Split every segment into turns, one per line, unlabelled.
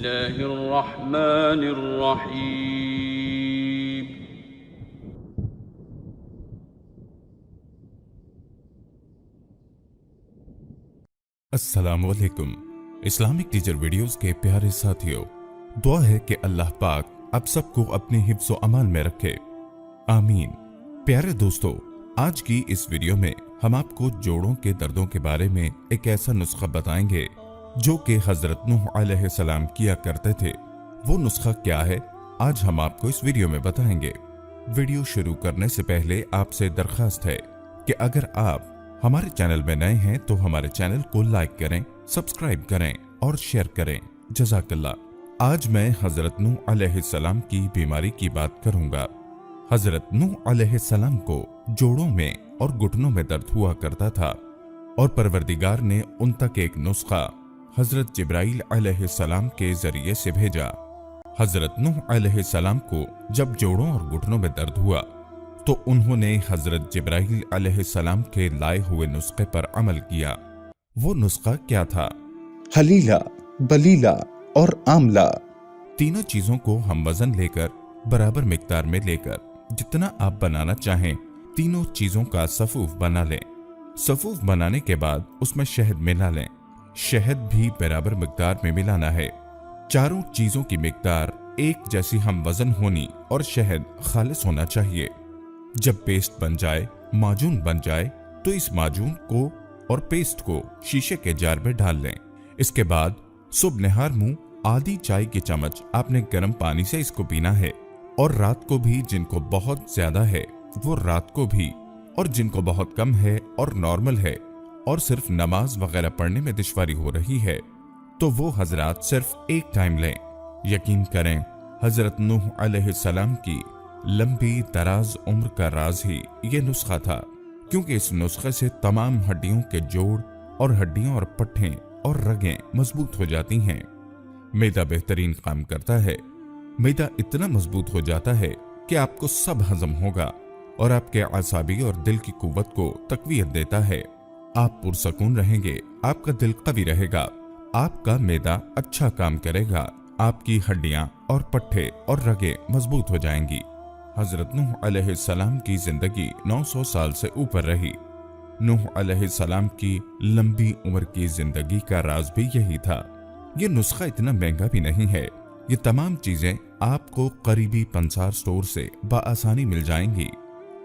الله الرحمن الرحيم
अस्सलाम वालेकुम। इस्लामिक टीचर वीडियोस के प्यारे साथियों, दुआ है कि अल्लाह पाक आप सबको अपने हिफ्ज़ व अमान में रखे, आमीन। प्यारे दोस्तों, आज की इस वीडियो में हम आपको जोड़ों के दर्दों के बारे में एक ऐसा नुस्खा बताएंगे जो कि हजरत नूह अलैहिस्सलाम किया करते थे। वो नुस्खा क्या है, आज हम आपको इस वीडियो में बताएंगे। वीडियो शुरू करने से पहले आपसे दरखास्त है कि अगर आप हमारे चैनल में नए हैं तो हमारे चैनल को लाइक करें, सब्सक्राइब करें और शेयर करें। जज़ाकल्लाह। आज मैं हजरत नूह अलैहिस्सलाम की बीमारी की बात करूंगा। हजरत नूह अलैहिस्सलाम को जोड़ों में और घुटनों में दर्द हुआ करता था और परवरदिगार ने उन तक एक नुस्खा हजरत जिब्राइल अलैहिस्सलाम के जरिए से भेजा। हजरत नूह अलैहिस्सलाम को जब जोड़ों और घुटनों में दर्द हुआ तो उन्होंने हजरत जिब्राइल अलैहिस्सलाम के लाए हुए नुस्खे पर अमल किया। वो नुस्खा क्या था?
हलीला, बलीला और आमला।
तीनों चीजों को हम वजन लेकर बराबर मिकदार में लेकर जितना आप बनाना चाहें तीनों चीजों का सफूफ बना लें। सफूफ बनाने के बाद उसमें शहद मिला लें। शहद भी बराबर मिकदार में मिलाना है। चारों चीजों की मिकदार एक जैसी हम वजन होनी और शहद खालिस होना चाहिए। जब पेस्ट बन जाए, माजून बन जाए, तो इस माजून को और पेस्ट को शीशे के जार में डाल लें। इसके बाद सुबह नहार मुंह आधी चाय की चम्मच आपने गर्म पानी से इसको पीना है और रात को भी। जिनको बहुत ज्यादा है वो रात को भी, और जिनको बहुत कम है और नॉर्मल है और सिर्फ नमाज वगैरह पढ़ने में दुश्वारी हो रही है तो वो हजरात सिर्फ एक टाइम लें। यकीन करें, हजरत नूह अलैहिस्सलाम की लंबी दराज उम्र का राज ही ये नुस्खा था, क्योंकि इस नुस्खे से तमाम हड्डियों के जोड़ और हड्डियां और पट्टें और रगें मजबूत हो जाती हैं। मैदा बेहतरीन काम करता है। मैदा इतना मजबूत हो जाता है कि आपको सब हजम होगा और आपके आसाबी और दिल की कुव्वत को तकवीयत देता है। आप पुरसकून रहेंगे, आपका दिल कवी रहेगा, आपका मैदा अच्छा काम करेगा, आपकी हड्डियां और पट्टे और रगें मजबूत हो जाएंगी। हजरत नूह अलैहिस्सलाम की जिंदगी 900 साल से ऊपर रही। नूह अलैहिस्सलाम की लंबी उम्र की जिंदगी का राज भी यही था। ये नुस्खा इतना महंगा भी नहीं है। ये तमाम चीजें आपको करीबी पंसार स्टोर से बआसानी मिल जाएंगी।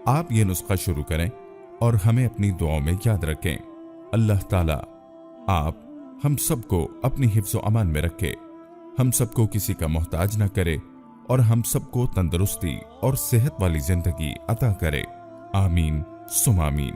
आप ये नुस्खा शुरू करें और हमें अपनी दुआओं में याद रखें। अल्लाह ताला आप हम सबको अपनी हिफ्ज़ व अमान में रखे, हम सबको किसी का मोहताज न करे और हम सबको तंदुरुस्ती और सेहत वाली जिंदगी अता करे। आमीन सुम आमीन।